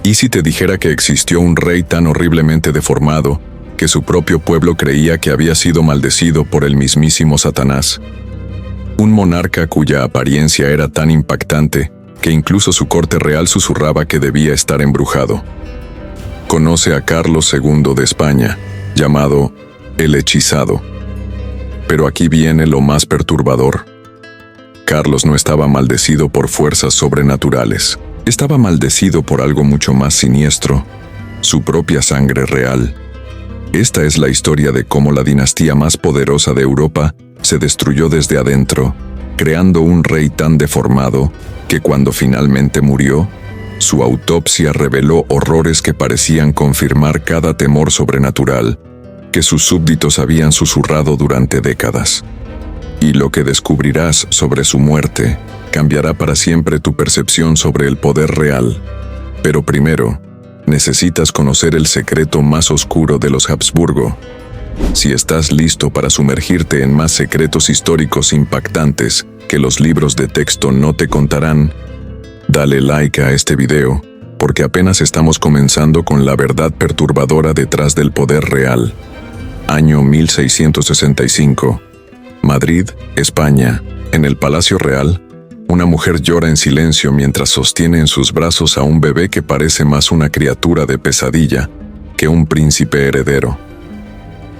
¿Y si te dijera que existió un rey tan horriblemente deformado que su propio pueblo creía que había sido maldecido por el mismísimo Satanás? Un monarca cuya apariencia era tan impactante que incluso su corte real susurraba que debía estar embrujado. Conoce a Carlos II de España, llamado el Hechizado. Pero aquí viene lo más perturbador. Carlos no estaba maldecido por fuerzas sobrenaturales. Estaba maldecido por algo mucho más siniestro, su propia sangre real. Esta es la historia de cómo la dinastía más poderosa de Europa se destruyó desde adentro, creando un rey tan deformado que cuando finalmente murió, su autopsia reveló horrores que parecían confirmar cada temor sobrenatural que sus súbditos habían susurrado durante décadas. Y lo que descubrirás sobre su muerte cambiará para siempre tu percepción sobre el poder real. Pero primero, necesitas conocer el secreto más oscuro de los Habsburgo. Si estás listo para sumergirte en más secretos históricos impactantes que los libros de texto no te contarán, dale like a este video, porque apenas estamos comenzando con la verdad perturbadora detrás del poder real. Año 1665. Madrid, España. En el Palacio Real, una mujer llora en silencio mientras sostiene en sus brazos a un bebé que parece más una criatura de pesadilla que un príncipe heredero.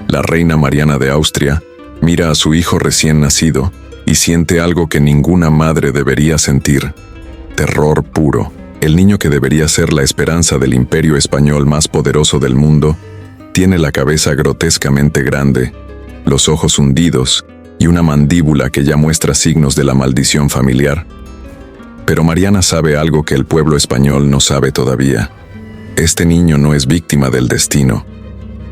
La reina Mariana de Austria mira a su hijo recién nacido y siente algo que ninguna madre debería sentir: terror puro. El niño que debería ser la esperanza del imperio español más poderoso del mundo tiene la cabeza grotescamente grande, los ojos hundidos y una mandíbula que ya muestra signos de la maldición familiar. Pero Mariana sabe algo que el pueblo español no sabe todavía. Este niño no es víctima del destino.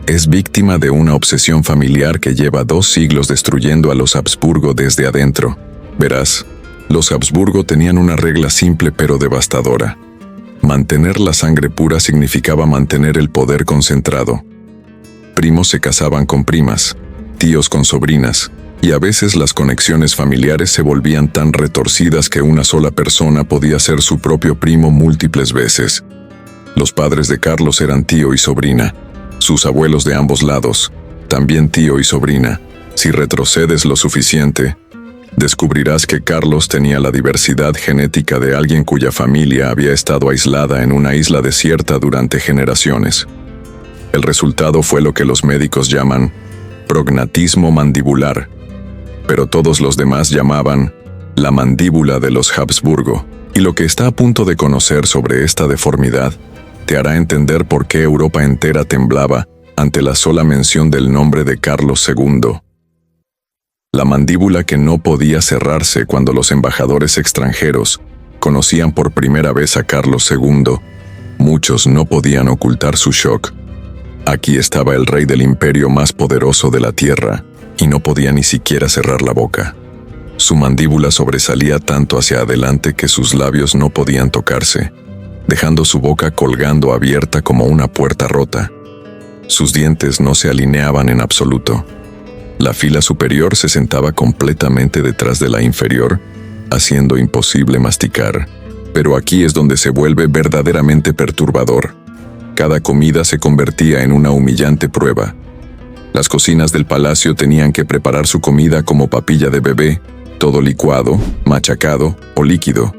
Es víctima de una obsesión familiar que lleva 2 siglos destruyendo a los Habsburgo desde adentro. Verás, los Habsburgo tenían una regla simple pero devastadora. Mantener la sangre pura significaba mantener el poder concentrado. Primos se casaban con primas, tíos con sobrinas, y a veces las conexiones familiares se volvían tan retorcidas que una sola persona podía ser su propio primo múltiples veces. Los padres de Carlos eran tío y sobrina, sus abuelos de ambos lados, también tío y sobrina. Si retrocedes lo suficiente, descubrirás que Carlos tenía la diversidad genética de alguien cuya familia había estado aislada en una isla desierta durante generaciones. El resultado fue lo que los médicos llaman prognatismo mandibular, pero todos los demás llamaban la mandíbula de los Habsburgo. Y lo que está a punto de conocer sobre esta deformidad te hará entender por qué Europa entera temblaba ante la sola mención del nombre de Carlos II. La mandíbula que no podía cerrarse cuando los embajadores extranjeros conocían por primera vez a Carlos II. Muchos no podían ocultar su shock. Aquí estaba el rey del imperio más poderoso de la tierra, y no podía ni siquiera cerrar la boca. Su mandíbula sobresalía tanto hacia adelante que sus labios no podían tocarse, dejando su boca colgando abierta como una puerta rota. Sus dientes no se alineaban en absoluto. La fila superior se sentaba completamente detrás de la inferior, haciendo imposible masticar. Pero aquí es donde se vuelve verdaderamente perturbador. Cada comida se convertía en una humillante prueba. Las cocinas del palacio tenían que preparar su comida como papilla de bebé, todo licuado, machacado o líquido.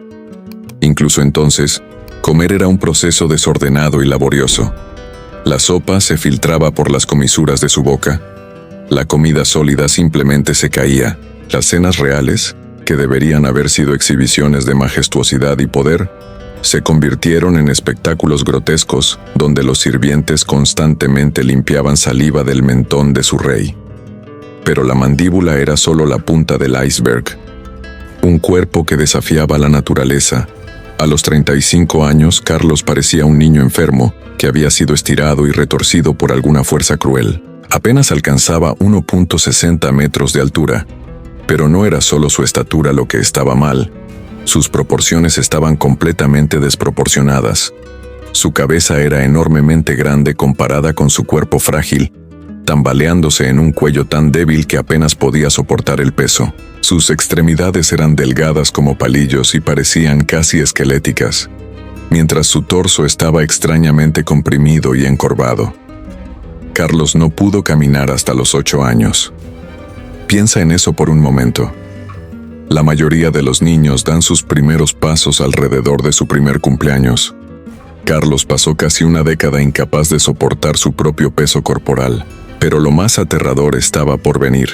Incluso entonces, comer era un proceso desordenado y laborioso. La sopa se filtraba por las comisuras de su boca. La comida sólida simplemente se caía. Las cenas reales, que deberían haber sido exhibiciones de majestuosidad y poder, se convirtieron en espectáculos grotescos donde los sirvientes constantemente limpiaban saliva del mentón de su rey. Pero la mandíbula era solo la punta del iceberg. Un cuerpo que desafiaba la naturaleza. A los 35 años, Carlos parecía un niño enfermo que había sido estirado y retorcido por alguna fuerza cruel. Apenas alcanzaba 1.60 metros de altura. Pero no era solo su estatura lo que estaba mal. Sus proporciones estaban completamente desproporcionadas. Su cabeza era enormemente grande comparada con su cuerpo frágil, tambaleándose en un cuello tan débil que apenas podía soportar el peso. Sus extremidades eran delgadas como palillos y parecían casi esqueléticas, mientras su torso estaba extrañamente comprimido y encorvado. Carlos no pudo caminar hasta los 8 años. Piensa en eso por un momento. La mayoría de los niños dan sus primeros pasos alrededor de su primer cumpleaños. Carlos pasó casi una década incapaz de soportar su propio peso corporal, pero lo más aterrador estaba por venir.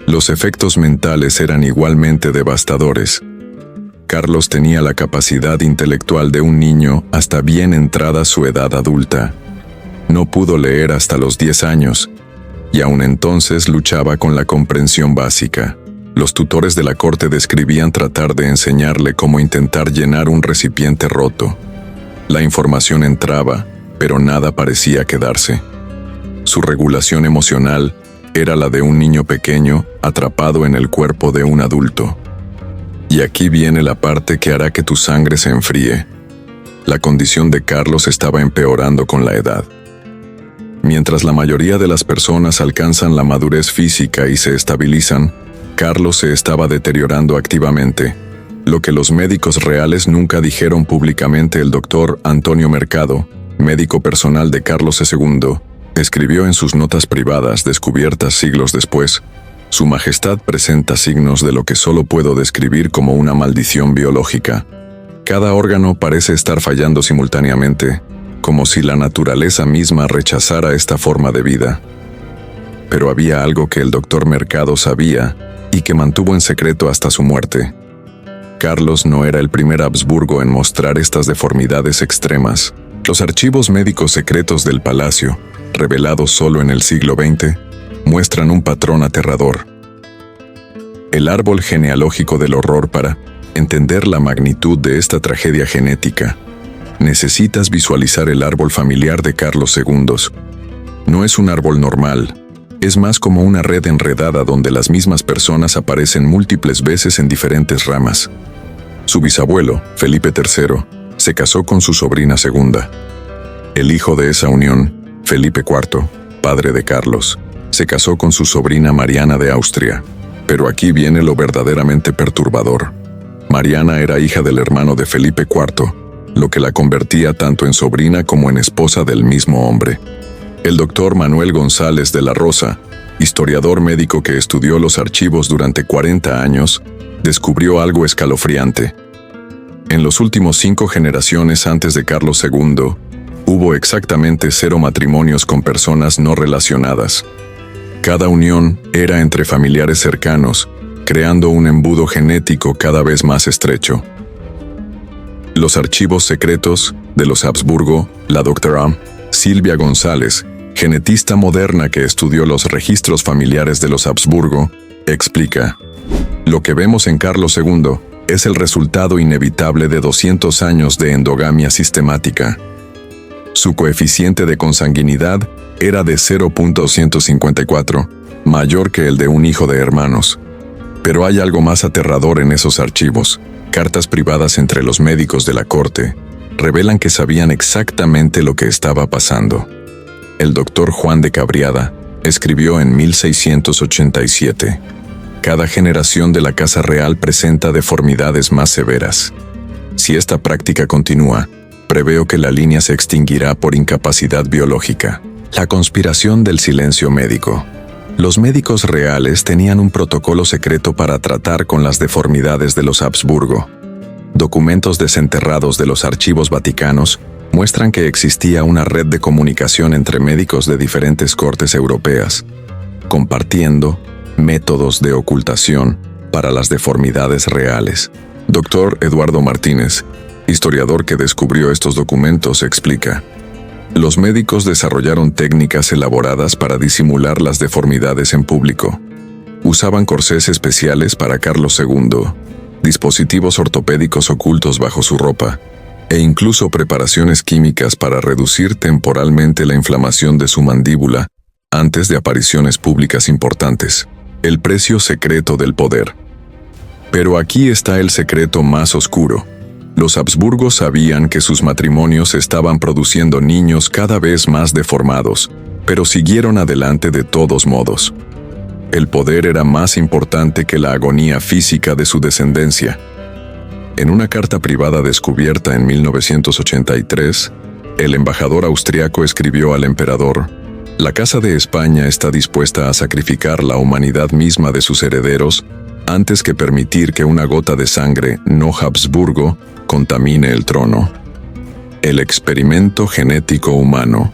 Los efectos mentales eran igualmente devastadores. Carlos tenía la capacidad intelectual de un niño hasta bien entrada su edad adulta. No pudo leer hasta los 10 años, y aún entonces luchaba con la comprensión básica. Los tutores de la corte describían tratar de enseñarle cómo intentar llenar un recipiente roto. La información entraba, pero nada parecía quedarse. Su regulación emocional era la de un niño pequeño atrapado en el cuerpo de un adulto. Y aquí viene la parte que hará que tu sangre se enfríe. La condición de Carlos estaba empeorando con la edad. Mientras la mayoría de las personas alcanzan la madurez física y se estabilizan, Carlos se estaba deteriorando activamente. Lo que los médicos reales nunca dijeron públicamente. El doctor Antonio Mercado, médico personal de Carlos II, escribió en sus notas privadas descubiertas siglos después: Su Majestad presenta signos de lo que solo puedo describir como una maldición biológica. Cada órgano parece estar fallando simultáneamente, como si la naturaleza misma rechazara esta forma de vida. Pero había algo que el doctor Mercado sabía y que mantuvo en secreto hasta su muerte. Carlos no era el primer Habsburgo en mostrar estas deformidades extremas. Los archivos médicos secretos del palacio, revelados solo en el siglo XX, muestran un patrón aterrador. El árbol genealógico del horror. Para entender la magnitud de esta tragedia genética, necesitas visualizar el árbol familiar de Carlos II. No es un árbol normal, es más como una red enredada donde las mismas personas aparecen múltiples veces en diferentes ramas. Su bisabuelo, Felipe III, se casó con su sobrina segunda. El hijo de esa unión, Felipe IV, padre de Carlos, se casó con su sobrina Mariana de Austria. Pero aquí viene lo verdaderamente perturbador. Mariana era hija del hermano de Felipe IV, lo que la convertía tanto en sobrina como en esposa del mismo hombre. El doctor Manuel González de la Rosa, historiador médico que estudió los archivos durante 40 años, descubrió algo escalofriante. En los últimos 5 generaciones antes de Carlos II, hubo exactamente 0 matrimonios con personas no relacionadas. Cada unión era entre familiares cercanos, creando un embudo genético cada vez más estrecho. Los archivos secretos de los Habsburgo, la doctora Silvia González, genetista moderna que estudió los registros familiares de los Habsburgo, explica: lo que vemos en Carlos II es el resultado inevitable de 200 años de endogamia sistemática. Su coeficiente de consanguinidad era de 0.154, mayor que el de un hijo de hermanos. Pero hay algo más aterrador en esos archivos. Cartas privadas entre los médicos de la corte revelan que sabían exactamente lo que estaba pasando. El doctor Juan de Cabriada escribió en 1687: cada generación de la Casa Real presenta deformidades más severas. Si esta práctica continúa, preveo que la línea se extinguirá por incapacidad biológica. La conspiración del silencio médico. Los médicos reales tenían un protocolo secreto para tratar con las deformidades de los Habsburgo. Documentos desenterrados de los archivos vaticanos muestran que existía una red de comunicación entre médicos de diferentes cortes europeas, compartiendo métodos de ocultación para las deformidades reales. Dr. Eduardo Martínez, historiador que descubrió estos documentos, explica: los médicos desarrollaron técnicas elaboradas para disimular las deformidades en público. Usaban corsés especiales para Carlos II, dispositivos ortopédicos ocultos bajo su ropa, e incluso preparaciones químicas para reducir temporalmente la inflamación de su mandíbula antes de apariciones públicas importantes. El precio secreto del poder. Pero aquí está el secreto más oscuro. Los Habsburgos sabían que sus matrimonios estaban produciendo niños cada vez más deformados, pero siguieron adelante de todos modos. El poder era más importante que la agonía física de su descendencia. En una carta privada descubierta en 1983, el embajador austriaco escribió al emperador: «La Casa de España está dispuesta a sacrificar la humanidad misma de sus herederos antes que permitir que una gota de sangre no Habsburgo contamine el trono». El experimento genético humano.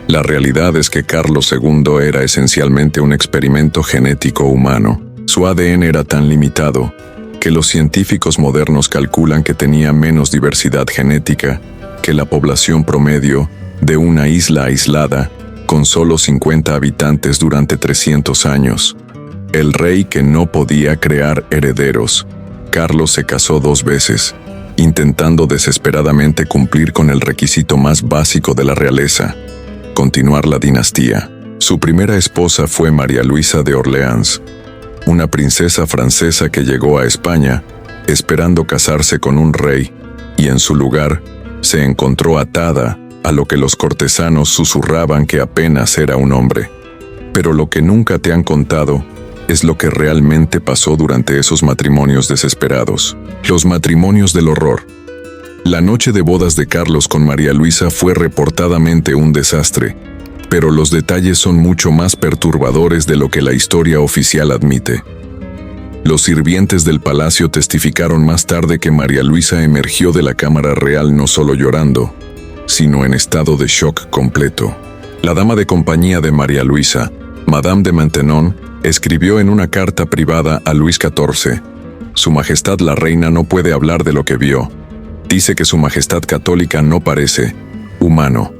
La realidad es que Carlos II era esencialmente un experimento genético humano. Su ADN era tan limitado que los científicos modernos calculan que tenía menos diversidad genética que la población promedio de una isla aislada con solo 50 habitantes durante 300 años. El rey que no podía crear herederos. Carlos se casó 2 veces, intentando desesperadamente cumplir con el requisito más básico de la realeza: continuar la dinastía. Su primera esposa fue María Luisa de Orleans, una princesa francesa que llegó a España esperando casarse con un rey, y en su lugar se encontró atada a lo que los cortesanos susurraban que apenas era un hombre. Pero lo que nunca te han contado es lo que realmente pasó durante esos matrimonios desesperados. Los matrimonios del horror. La noche de bodas de Carlos con María Luisa fue reportadamente un desastre, pero los detalles son mucho más perturbadores de lo que la historia oficial admite. Los sirvientes del palacio testificaron más tarde que María Luisa emergió de la cámara real no solo llorando, sino en estado de shock completo. La dama de compañía de María Luisa, Madame de Maintenon, escribió en una carta privada a Luis XIV: «Su Majestad la Reina no puede hablar de lo que vio. Dice que Su Majestad Católica no parece humano.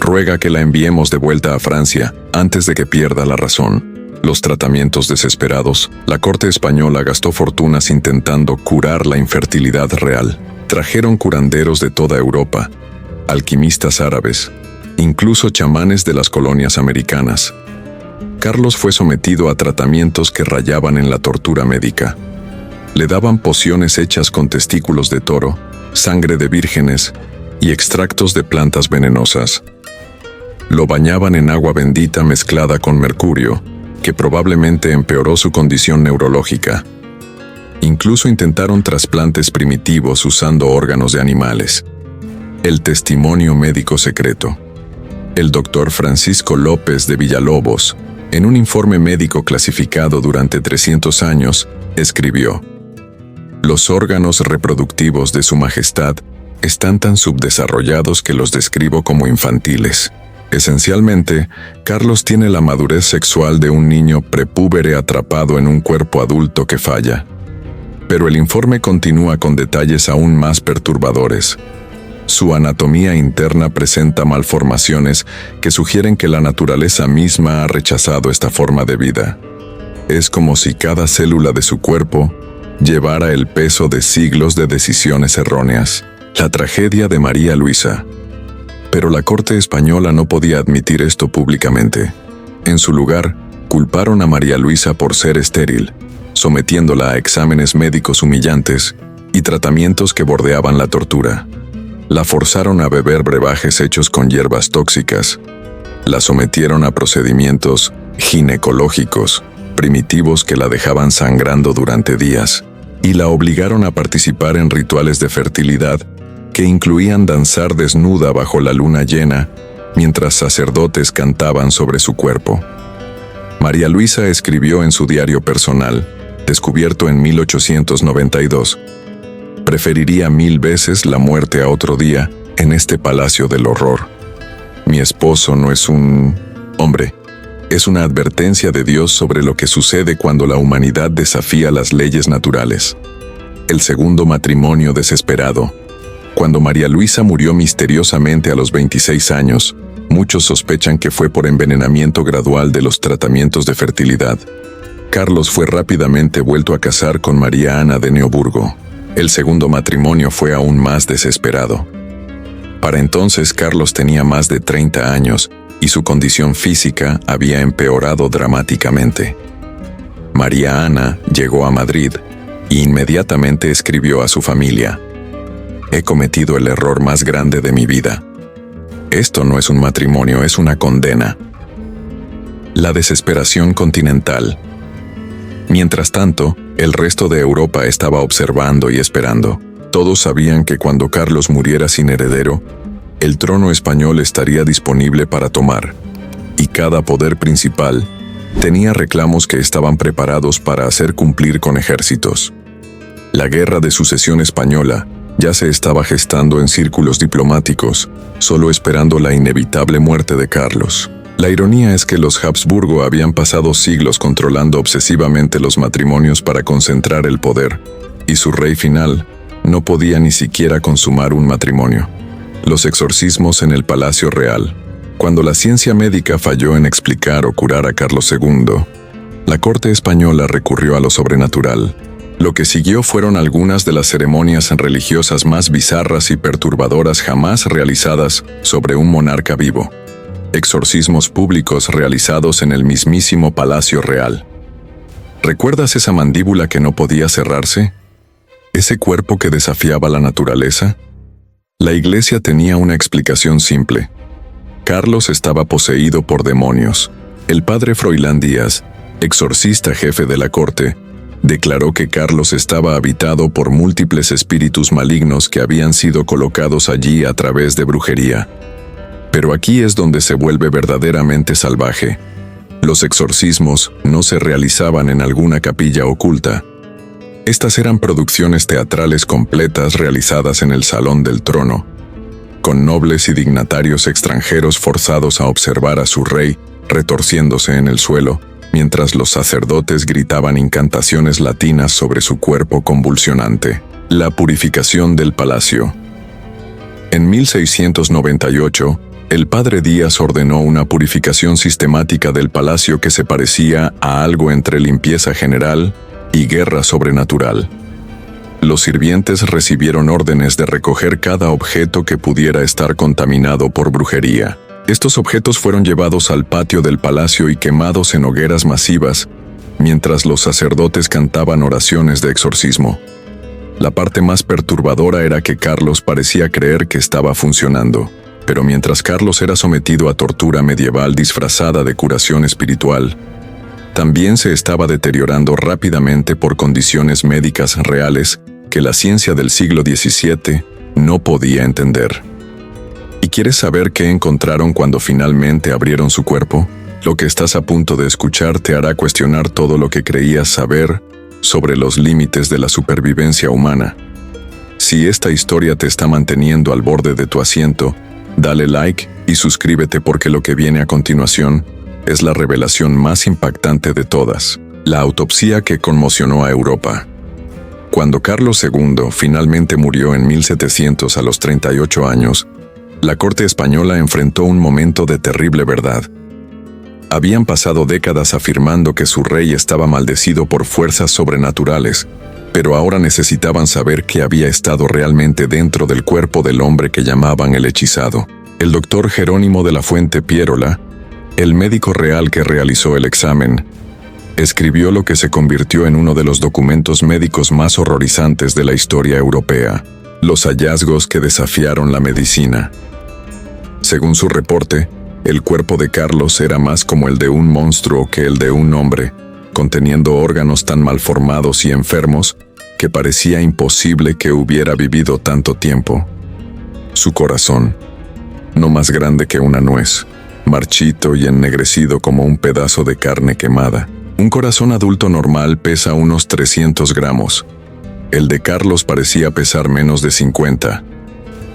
Ruega que la enviemos de vuelta a Francia antes de que pierda la razón». Los tratamientos desesperados. La corte española gastó fortunas intentando curar la infertilidad real. Trajeron curanderos de toda Europa, alquimistas árabes, incluso chamanes de las colonias americanas. Carlos fue sometido a tratamientos que rayaban en la tortura médica. Le daban pociones hechas con testículos de toro, sangre de vírgenes y extractos de plantas venenosas. Lo bañaban en agua bendita mezclada con mercurio, que probablemente empeoró su condición neurológica. Incluso intentaron trasplantes primitivos usando órganos de animales. El testimonio médico secreto. El doctor Francisco López de Villalobos, en un informe médico clasificado durante 300 años, escribió: «Los órganos reproductivos de Su Majestad están tan subdesarrollados que los describo como infantiles. Esencialmente, Carlos tiene la madurez sexual de un niño prepúbere atrapado en un cuerpo adulto que falla». Pero el informe continúa con detalles aún más perturbadores. Su anatomía interna presenta malformaciones que sugieren que la naturaleza misma ha rechazado esta forma de vida. Es como si cada célula de su cuerpo llevara el peso de siglos de decisiones erróneas. La tragedia de María Luisa. Pero la corte española no podía admitir esto públicamente. En su lugar, culparon a María Luisa por ser estéril, sometiéndola a exámenes médicos humillantes y tratamientos que bordeaban la tortura. La forzaron a beber brebajes hechos con hierbas tóxicas. La sometieron a procedimientos ginecológicos primitivos que la dejaban sangrando durante días, y la obligaron a participar en rituales de fertilidad que incluían danzar desnuda bajo la luna llena mientras sacerdotes cantaban sobre su cuerpo. María Luisa escribió en su diario personal, descubierto en 1892: «Preferiría 1000 veces la muerte a otro día en este palacio del horror. Mi esposo no es un hombre, es una advertencia de Dios sobre lo que sucede cuando la humanidad desafía las leyes naturales». El segundo matrimonio desesperado. Cuando María Luisa murió misteriosamente a los 26 años, muchos sospechan que fue por envenenamiento gradual de los tratamientos de fertilidad. Carlos fue rápidamente vuelto a casar con María Ana de Neoburgo. El segundo matrimonio fue aún más desesperado. Para entonces Carlos tenía más de 30 años y su condición física había empeorado dramáticamente. María Ana llegó a Madrid e inmediatamente escribió a su familia: «He cometido el error más grande de mi vida. Esto no es un matrimonio, es una condena». La desesperación continental. Mientras tanto, el resto de Europa estaba observando y esperando. Todos sabían que cuando Carlos muriera sin heredero, el trono español estaría disponible para tomar, y cada poder principal tenía reclamos que estaban preparados para hacer cumplir con ejércitos. La Guerra de Sucesión Española ya se estaba gestando en círculos diplomáticos, solo esperando la inevitable muerte de Carlos. La ironía es que los Habsburgo habían pasado siglos controlando obsesivamente los matrimonios para concentrar el poder, y su rey final no podía ni siquiera consumar un matrimonio. Los exorcismos en el Palacio Real. Cuando la ciencia médica falló en explicar o curar a Carlos II, la corte española recurrió a lo sobrenatural. Lo que siguió fueron algunas de las ceremonias religiosas más bizarras y perturbadoras jamás realizadas sobre un monarca vivo. Exorcismos públicos realizados en el mismísimo Palacio Real. ¿Recuerdas esa mandíbula que no podía cerrarse? ¿Ese cuerpo que desafiaba la naturaleza? La Iglesia tenía una explicación simple. Carlos estaba poseído por demonios. El padre Froilán Díaz, exorcista jefe de la corte, declaró que Carlos estaba habitado por múltiples espíritus malignos que habían sido colocados allí a través de brujería. Pero aquí es donde se vuelve verdaderamente salvaje. Los exorcismos no se realizaban en alguna capilla oculta. Estas eran producciones teatrales completas realizadas en el Salón del Trono, con nobles y dignatarios extranjeros forzados a observar a su rey retorciéndose en el suelo, mientras los sacerdotes gritaban incantaciones latinas sobre su cuerpo convulsionante. La purificación del palacio. En 1698, el padre Díaz ordenó una purificación sistemática del palacio que se parecía a algo entre limpieza general y guerra sobrenatural. Los sirvientes recibieron órdenes de recoger cada objeto que pudiera estar contaminado por brujería. Estos objetos fueron llevados al patio del palacio y quemados en hogueras masivas, mientras los sacerdotes cantaban oraciones de exorcismo. La parte más perturbadora era que Carlos parecía creer que estaba funcionando, pero mientras Carlos era sometido a tortura medieval disfrazada de curación espiritual, también se estaba deteriorando rápidamente por condiciones médicas reales que la ciencia del siglo XVII no podía entender. ¿Y quieres saber qué encontraron cuando finalmente abrieron su cuerpo? Lo que estás a punto de escuchar te hará cuestionar todo lo que creías saber sobre los límites de la supervivencia humana. Si esta historia te está manteniendo al borde de tu asiento, dale like y suscríbete porque lo que viene a continuación es la revelación más impactante de todas, la autopsia que conmocionó a Europa. Cuando Carlos II finalmente murió en 1700 a los 38 años, la corte española enfrentó un momento de terrible verdad. Habían pasado décadas afirmando que su rey estaba maldecido por fuerzas sobrenaturales, pero ahora necesitaban saber qué había estado realmente dentro del cuerpo del hombre que llamaban el hechizado. El doctor Jerónimo de la Fuente Pierola, el médico real que realizó el examen, escribió lo que se convirtió en uno de los documentos médicos más horrorizantes de la historia europea: los hallazgos que desafiaron la medicina. Según su reporte, el cuerpo de Carlos era más como el de un monstruo que el de un hombre, conteniendo órganos tan malformados y enfermos que parecía imposible que hubiera vivido tanto tiempo. Su corazón, no más grande que una nuez, marchito y ennegrecido como un pedazo de carne quemada. Un corazón adulto normal pesa unos 300 gramos. El de Carlos parecía pesar menos de 50.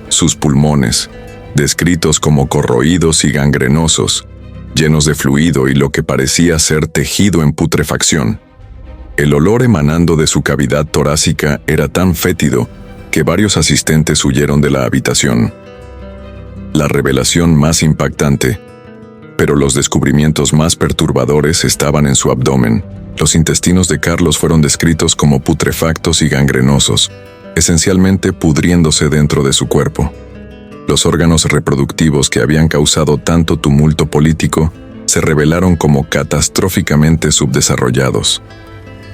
Sus pulmones, descritos como corroídos y gangrenosos, llenos de fluido y lo que parecía ser tejido en putrefacción. El olor emanando de su cavidad torácica era tan fétido que varios asistentes huyeron de la habitación. La revelación más impactante, pero los descubrimientos más perturbadores estaban en su abdomen. Los intestinos de Carlos fueron descritos como putrefactos y gangrenosos, esencialmente pudriéndose dentro de su cuerpo. Los órganos reproductivos que habían causado tanto tumulto político se revelaron como catastróficamente subdesarrollados.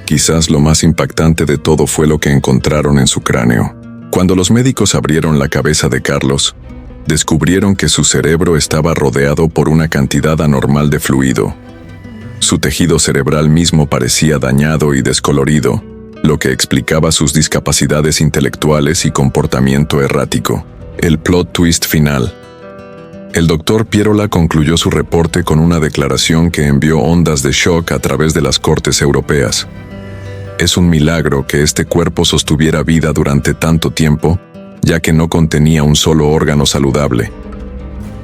Quizás lo más impactante de todo fue lo que encontraron en su cráneo. Cuando los médicos abrieron la cabeza de Carlos, descubrieron que su cerebro estaba rodeado por una cantidad anormal de fluido. Su tejido cerebral mismo parecía dañado y descolorido, lo que explicaba sus discapacidades intelectuales y comportamiento errático. El plot twist final. El doctor Pierola concluyó su reporte con una declaración que envió ondas de shock a través de las cortes europeas. Es un milagro que este cuerpo sostuviera vida durante tanto tiempo, ya que no contenía un solo órgano saludable.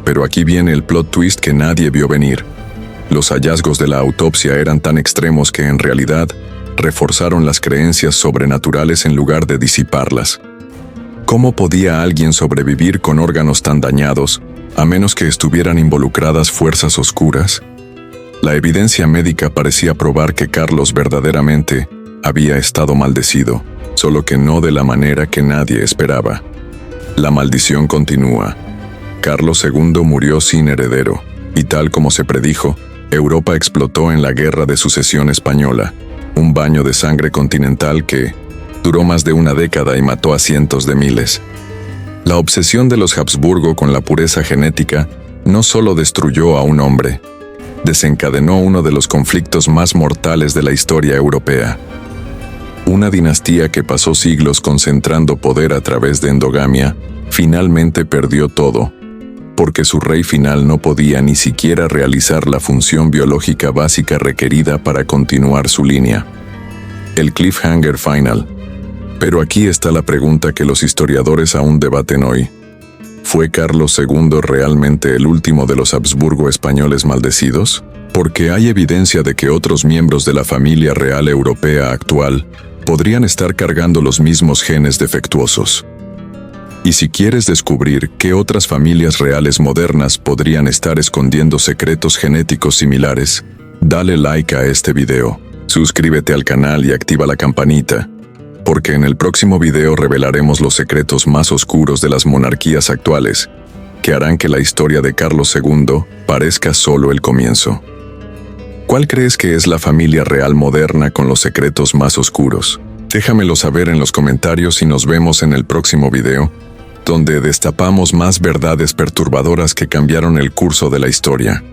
Pero aquí viene el plot twist que nadie vio venir. Los hallazgos de la autopsia eran tan extremos que en realidad reforzaron las creencias sobrenaturales en lugar de disiparlas. ¿Cómo podía alguien sobrevivir con órganos tan dañados, a menos que estuvieran involucradas fuerzas oscuras? La evidencia médica parecía probar que Carlos verdaderamente había estado maldecido, solo que no de la manera que nadie esperaba. La maldición continúa. Carlos II murió sin heredero, y tal como se predijo, Europa explotó en la Guerra de Sucesión Española, un baño de sangre continental que duró más de una década y mató a cientos de miles. La obsesión de los Habsburgo con la pureza genética no solo destruyó a un hombre, desencadenó uno de los conflictos más mortales de la historia europea. Una dinastía que pasó siglos concentrando poder a través de endogamia, finalmente perdió todo, porque su rey final no podía ni siquiera realizar la función biológica básica requerida para continuar su línea. El cliffhanger final. Pero aquí está la pregunta que los historiadores aún debaten hoy. ¿Fue Carlos II realmente el último de los Habsburgo españoles maldecidos? Porque hay evidencia de que otros miembros de la familia real europea actual podrían estar cargando los mismos genes defectuosos. Y si quieres descubrir qué otras familias reales modernas podrían estar escondiendo secretos genéticos similares, dale like a este video, suscríbete al canal y activa la campanita, porque en el próximo video revelaremos los secretos más oscuros de las monarquías actuales, que harán que la historia de Carlos II parezca solo el comienzo. ¿Cuál crees que es la familia real moderna con los secretos más oscuros? Déjamelo saber en los comentarios y nos vemos en el próximo video, donde destapamos más verdades perturbadoras que cambiaron el curso de la historia.